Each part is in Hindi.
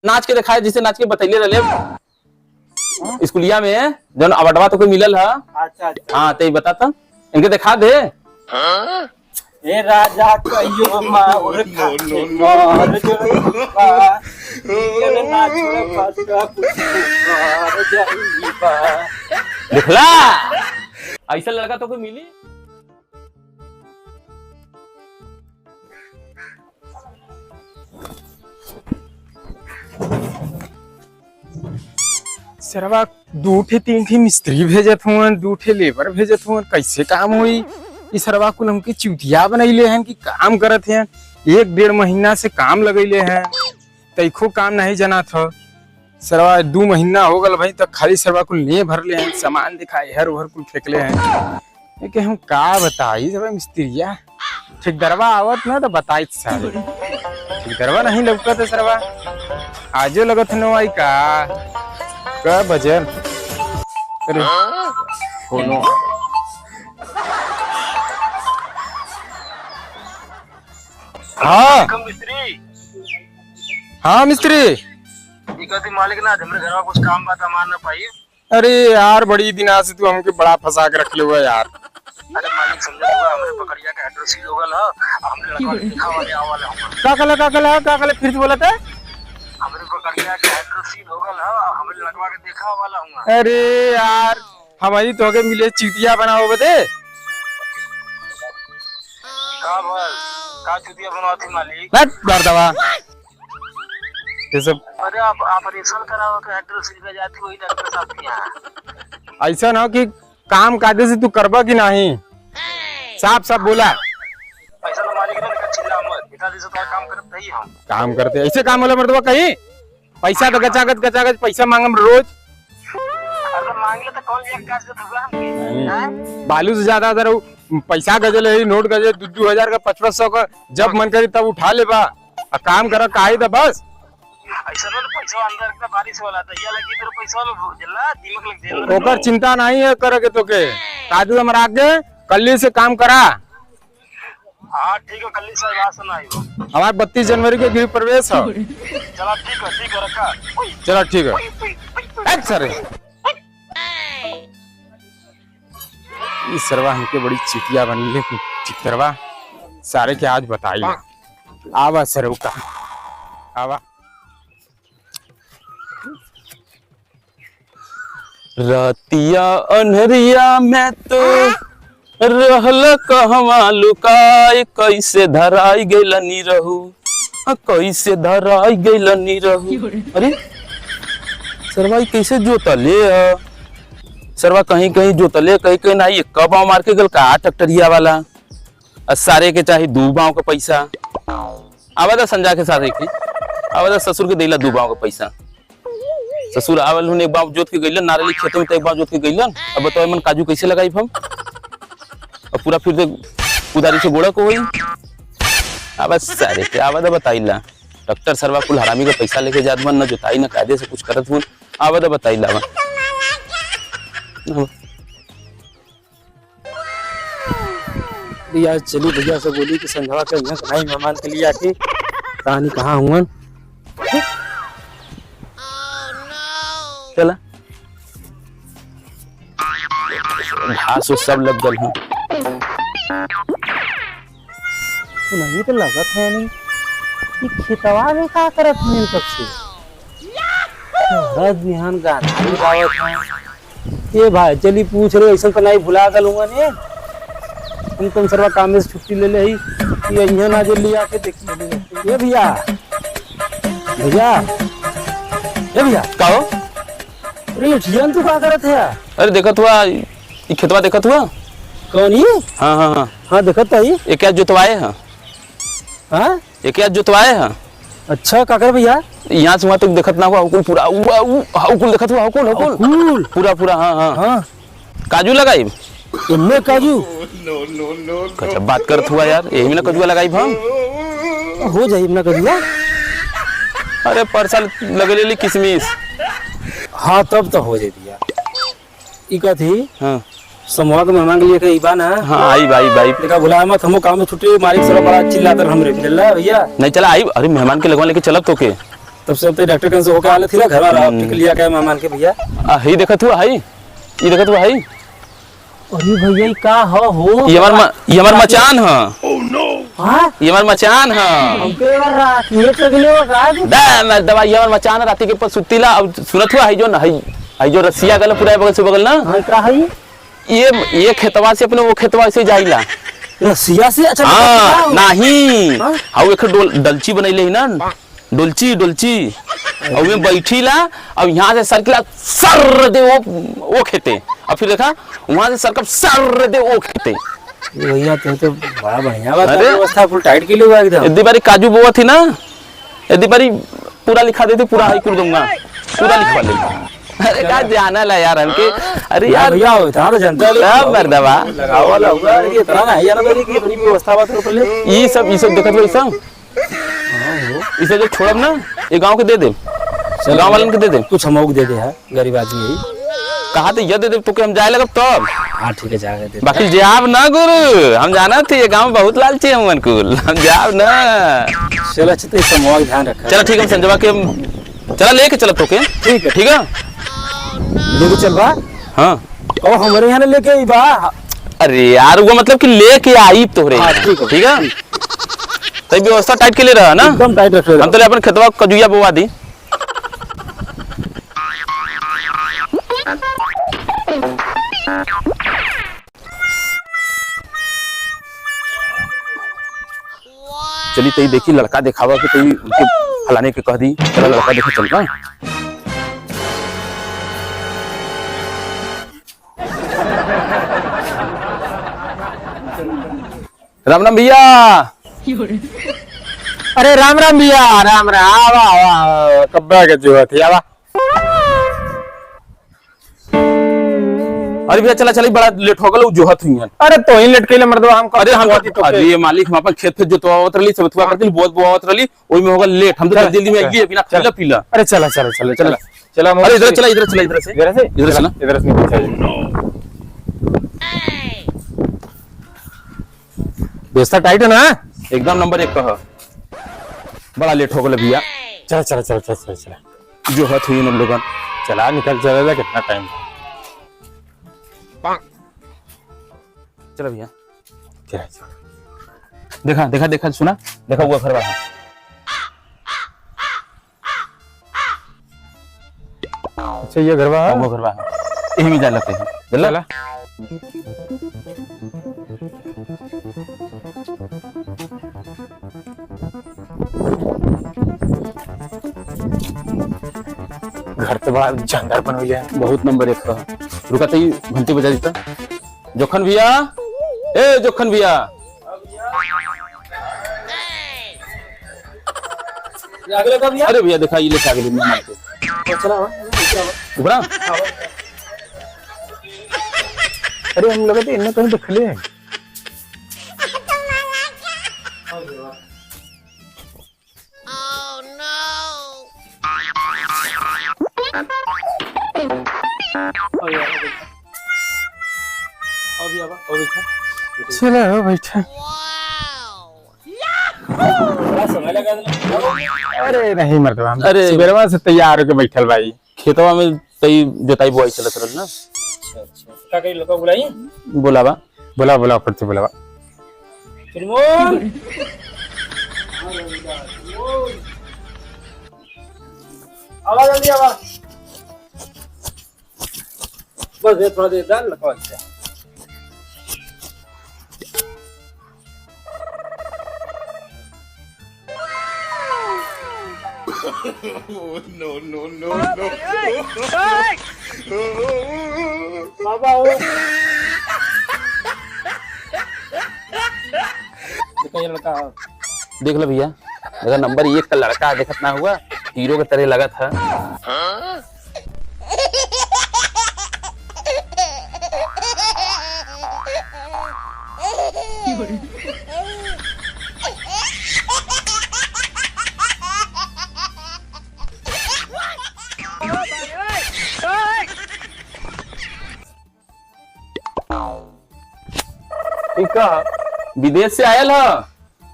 नाच के दिखाए जिसे नाच के बतैले रहे स्कूलिया में जन अवार्डवा तो कोई मिलल है। अच्छा हाँ तो बताता इनके दिखा दे। ए राजा कहियो माउर खाके मोर जोड़बा ये ना छोड़ फसका कुछ और जाईबा। दिखला ऐसा लड़का तो कोई मिली। सरवा 2 ठे 3 ठे मिस्त्री भेजत हुआ 2 ठे लेबर भेजत हुआ कैसे काम हुई। इस सरवा कुल हमके चुतिया बनैले हैं कि काम करत हैं। 1-1.5 महीना से काम लगैले हैं तैखो काम नहीं जाना था। सरवा 2 महीना हो गल भाई तो खाली सरवा कुल नहीं भरले हैं सामान दिखाए हर उहर कुल फेंकले हैं कि हम का बताई जब मिस्त्रिया ठेकेदारवा आवत ना तो बताई सारे ठेकेदारवा नहीं लौकत सरवा आजो लगत न आई का बजन अरे फोनो हाँ हाँ मिस्त्री मालिक ना हमरे घर में कुछ काम बात मान ना पाई। अरे यार बड़ी दिना से तू हमके बड़ा फंसा के रख ले हुआ यार। अरे मालिक समझे हमरे पकड़िया के एड्रेस ही होगल ह हमरे लड़का दिखा वाले आवाले का कला फिर से बोला था हमरे पकड़िया के एड्रेस ही होगल ह हमरे लड़का के देखा वाला हूं। अरे यार हमारी तो के मिले चीटिया बनाओ बते का बोल का चुतिया बनवाती मालिक बस कर दवा ये सब। अरे आप ऑपरेशन कराओ के एड्रेस लिखा जाती वही डॉक्टर साहब के यहां। ऐसा ना कि काम कायदे से तू करबा कि नहीं साफ साफ बोला। पैसा तो मालिक ने चिल्ला मत इतना दिन से तो काम करते ही हम काम करते ऐसे काम वाला मर्दवा कहीं पैसा तो गचागच पैसा मांगम रोज। अगर मांगे तो कौन एक काज देत होगा हमके बालू से ज्यादा अगर पैसा गजल है नोट गजल 2-2 हजार का 500 का जब मन करी तब उठा ले बा काम करा काहे दा बस ऐसा ना पैसा अंदर का बारिश वाला था ये लगी तेरे पैसा लो जल्ला दिमाग लग जेल ओकर चिंता नहीं है करे तो के काजू हमर आगे कल से काम करा। हां ठीक है कल से बात सुनाई हमारे 32 जनवरी के गृह प्रवेश है। चला ठीक है रखा चलो ठीक है सर इस सरवा हमके बड़ी चिटिया बनी है ठीक सरवा सारे के आज बताई आवा सर का आवा रतिया अनहरिया में तो रहल कहवा लुकाए कैसे धराई गइलनी रहू कैसे धराई गइलनी रहू। अरे सरवा कैसे जोतले है सरवा कहीं कहीं जोतले कहीं कहीं नहीं। कब पाँव मार के गल का ट्रैक्टरिया वाला सारे के चाहे 2 पाँव का पैसा आवादा संजा के सारे के आवादा ससुर के दिला 2 पाँव का पैसा ससुर आवल हुन एक बार जोत के गइलन नारियल खेत में तो एक बार जोत के गइलन। अब बताओ मन काजू कैसे लगाई हम और पूरा फिर कुदारी से गोड़ा को होई अब सारे के आवादा बताइला डॉक्टर सरवा कुल हरामी का पैसा लेके जात मन न जोताई न कायदे से कुछ करत हुन आवादा बताइला यार चली भैया से बोली कि संघवा के यहाँ कहीं मेहमान के लिए आके कहानी कहाँ हुआ चला घास सब लग गल है तो नहीं तो लगत है नहीं कि खेतवा में का करत है तब से हर बिहान गाना गावत है। ए भाई चली पूछ रहे ऐसा तो नहीं भुला गल हुआ ने तुम सरवा काम में से छुट्टी ले ले ये यहाँ ना जो लिया के देखिए। ये भैया भैया ये भैया कहो अरे जियन तू का करत है। अरे देखत हुआ ये खेतवा देखत हुआ कौन ही हाँ हाँ हाँ हाँ देखत है ये क्या जोतवाए हैं हाँ ये क्या जोतवाए हैं। अच्छा का कर भैया यहाँ से वहाँ तक देखत ना हुआ हुकुल पूरा हुकुल देखत हुआ हुकुल पूरा पूरा हाँ हाँ हाँ काजू लगाई इनमें काजू अच्छा बात करत हुआ यार यही में ना कजुआ लगाई हम हो जाए ना कजुआ। अरे पर साल लगे ले किशमिश हाँ तब तो हो जाए भैया इका थी हाँ समूह के मेहमान के लिए कहीं बा ना हाँ आई भाई देखा बुलाया मत हमो काम में छुट्टी मालिक सब बड़ा चिल्लाते हमरे मिलला भैया नहीं चला आई अरे मेहमान के लगवा लेके चलब तो के तब से अब तो डॉक्टर कन से होके आले थी ना घर वाला टिक लिया क्या मेहमान के भैया। हई देखत हुआ हई, ये देखत हुआ हई, अरे भैया ये का हो ये हमार मचान ह। हां ये हमार मचान ह। हमके रात ये तगले का दा मैं दवाई हमार मचान राती के ऊपर सुतीला। अब सुनत हुआ हई जो न हई जो रसिया गल पूरा बगल से बगल ना, हां का है ये खेतवा से अपने वो खेतवा से जाइला। रसिया से? अच्छा हाँ नहीं हाउ एक डलची बनैले ही ना, डोलची और में बैठीला। अब यहाँ से सरकला सर दे वो खेते, और फिर देखा वहां से सरकब सर दे वो खेते। भैया तो बड़ा बढ़िया बात है, अरे व्यवस्था फुल टाइट के लिए एकदम। यदि बारी काजू बोआ थी ना, यदि बारी पूरा लिखा देते, पूरा हाई कर दूंगा, पूरा लिखवा देंगे। अरे क्या जाना ला यार हमके। अरे यार भैया इतना तो जनता सब मर्दवा लगावा वाला होगा कि इतना नहीं जाना तो कि बड़ी व्यवस्था बात कर पहले ये सब देखत हो सब इसे जो छोड़ब ना ये गांव के दे दे, गांव वालन के दे दे। कुछ हमको दे दे है, गरीब आदमी है। कहा तो ये दे दे तो के हम जाए लगब तब। हां ठीक है जाके दे। बाकी जाब ना गुरु, हम जाना थे ये गांव बहुत लालची है हमन कुल, हम जाब ना। चलो अच्छा तो समूह ध्यान रखा। चलो ठीक है संजवा के चला लेके चला तो के। ठीक है लेके चल बा। हां ओ हमारे यहां लेके आई बा। अरे यार वो मतलब कि लेके आई तोरे। हां ठीक है तब व्यवस्था टाइट के लिए रहा ना, एकदम टाइट रख रहे। हम तो अपन खेतवा कजुया बोवा दी। चली तई देखी लड़का दिखावा कि तई उनके फलाने के कह दी। चला लड़का देखे चल ना। राम राम भैया। अरे राम राम भैया, राम राम। आवा आवा कब्बा के जो थी आवा। अरे भैया चला चली, बड़ा लेट हो गल जोहत हुई। अरे तो ही लटके ले मर्दवा हम। अरे हम अरे ये मालिक हम अपन खेत जोतवावत रही, सब करती बहुत बोआवत रही, ओई में हो गल लेट। हम तो जल्दी में आइए बिना खिला पीला। अरे चला चला चला चला चला। अरे इधर चला, इधर चला, इधर से चला, इधर से व्यवस्था टाइट है ना, एकदम नंबर 1 कह। बड़ा लेट हो गल भैया। चला चला चला चला चला जोहत हुई हम लोगन। चला निकल चलेगा कितना टाइम। चलो भैया देखा देखा देखा सुना, देखा हुआ घर वाला। अच्छा ये घरवा है, वो घर वाला यही में जा लगते हैं। चला घर तो बड़ा जानदार बन गया है। बहुत नंबर 1 कह। रुका तई घंटी बजा देता। जोखन भैया, ए जोखन भैया। अरे भैया देखा ये लेके आ गए मेहमान के। चला उबरा अरे हम लगा थे इन्हें कहीं दिखले हैं। चलो बैठा। अरे नहीं मर्दवा, अरे सुबह से तैयार होके बैठल भाई। खेतवा में तई जोताई बुआई चलत रहल ना। का कई लोग बुलाई बोलावा बोला बोला पड़ते बोला। फिरमोन आवाज जल्दी आवाज। बस ये थोड़ा देर डाल लगा। बाबा हो देखा ये लड़का देख लो भैया, देखा नंबर 1 का लड़का देखत ना हुआ, हीरो के तरह लगा था। ठीक है, विदेश से आयल है।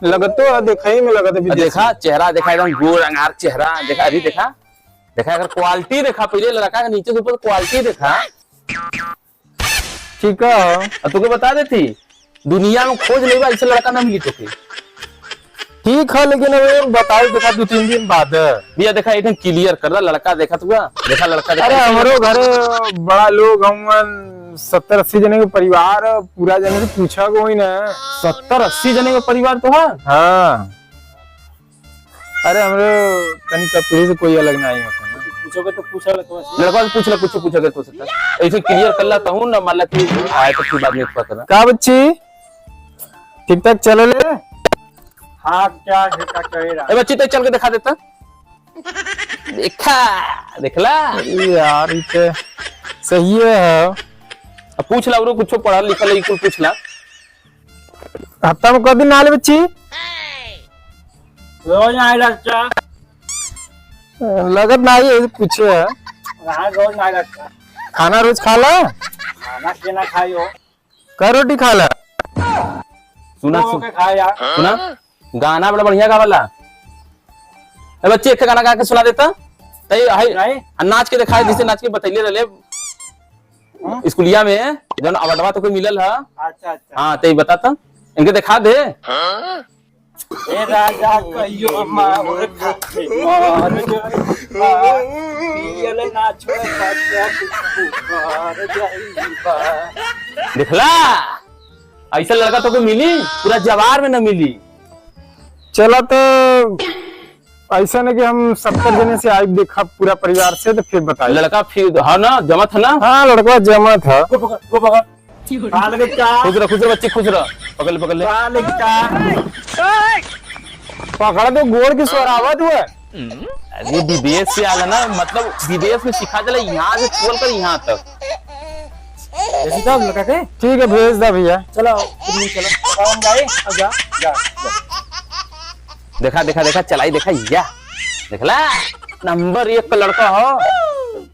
लगतो है, देखई में लगत है विदेशी। देखा चेहरा, देखा एकदम गोर अंगार चेहरा, देखा अरे देखा देखा अगर क्वालिटी देखा, पहले लड़का के नीचे से ऊपर क्वालिटी देखा। ठीक है। अब तुके बता देती दुनिया में खोज लेगा ऐसे लड़का ना मिली तुके। ठीक है, लेकिन अब बताओ देखा 2-3 दिन बाद। भैया देखा एकदम क्लियर कर रहा लड़का, देखा तुका देखा लड़का देखा। अरे हमारो घर बड़ा लोग हम 70-80 जने के परिवार, पूरा जने से पूछा कोई ना। 70-80 जने का परिवार तो है। हाँ, अरे हमरे तनी कपड़े से कोई अलग नहीं होता ना। पूछोगे तो पूछा तो लड़का से पूछ ले, कुछ पूछोगे तो सकता ऐसे क्लियर कर ला कहूं ना, मान ला कि आए तो फिर बाद में पता करना। का बच्ची ठीक ठाक चले ले? हाँ क्या है कहेगा। ए बच्ची तो चल के दिखा देता। देखा देखला यार ये तो सही है। अब पूछ ला, कुछ पढ़ा लिखा ले कुछ पूछ ला। हफ्ता में कब दिन आले बच्ची? रोज आए लगता लगत नहीं है, पूछे है। वहाँ रोज आए लगता। खाना रोज खा ला? खाना केना खाइयो? का रोटी खा ला? सुना के खाया। सुना गाना बड़ा बढ़िया गावाला। ए बच्चे एक गाना गा के सुना देता तई हाय नाच के दिखाए, जिसे नाच के बतैले रहले स्कूलिया में जन अवार्डवा तो कोई मिलल है। अच्छा अच्छा। हां तई बताता इनके दिखा दे। ए राजा कहियो मार खाते मार पियल ना छोड़ खाते मार जाइबा। दिखला ऐसा लड़का तो कोई मिली पूरा जवार में न मिली। चला तो ऐसा नहीं कि हम 70 जने से आई देखा पूरा परिवार से, तो फिर बताइए। लड़का फिर हाँ ना जमा था ना। हाँ लड़का जमा था। को पकड़ काल के क्या खुश रह बच्चे खुश रह। पकड़ पकड़ ले। काल के क्या पकड़ा तो गोड़ की सोरावत हुआ। अरे विदेश से आला ना, मतलब विदेश में सिखा चला, यहाँ से छोड़ कर यहाँ तक। ऐसी तब लगा के ठीक है भेज दा भैया। चलो चलो हम जाए। अब जा जा देखा देखा देखा चलाई देखा या देखला नंबर 1 का लड़का हो।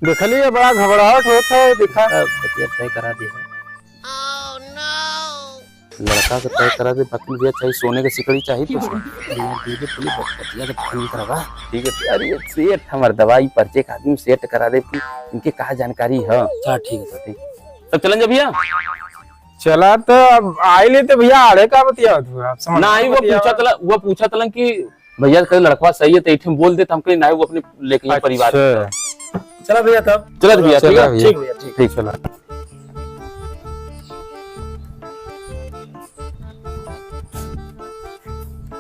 देखलिए बड़ा घबराहट होता है। देखा तय करा दे लड़का को तय करा दे। बाकी भैया चाहिए सोने की सिकड़ी चाहिए तो ठीक है। अरे सेठ हमार दवाई पर्चे का आदमी सेट करा दे, इनके कहा जानकारी है। ठीक है ठीक तब चलन जा भैया। चला तो अब आए ले तो भैया आड़े का बतिया ना ही वो पूछा तलन कि भैया कहीं लड़का सही है तो इठे बोल दे, हम कहीं ना वो अपने लेके परिवार। अच्छा। चलो भैया तब चलो भैया ठीक है ठीक भैया ठीक ठीक चला।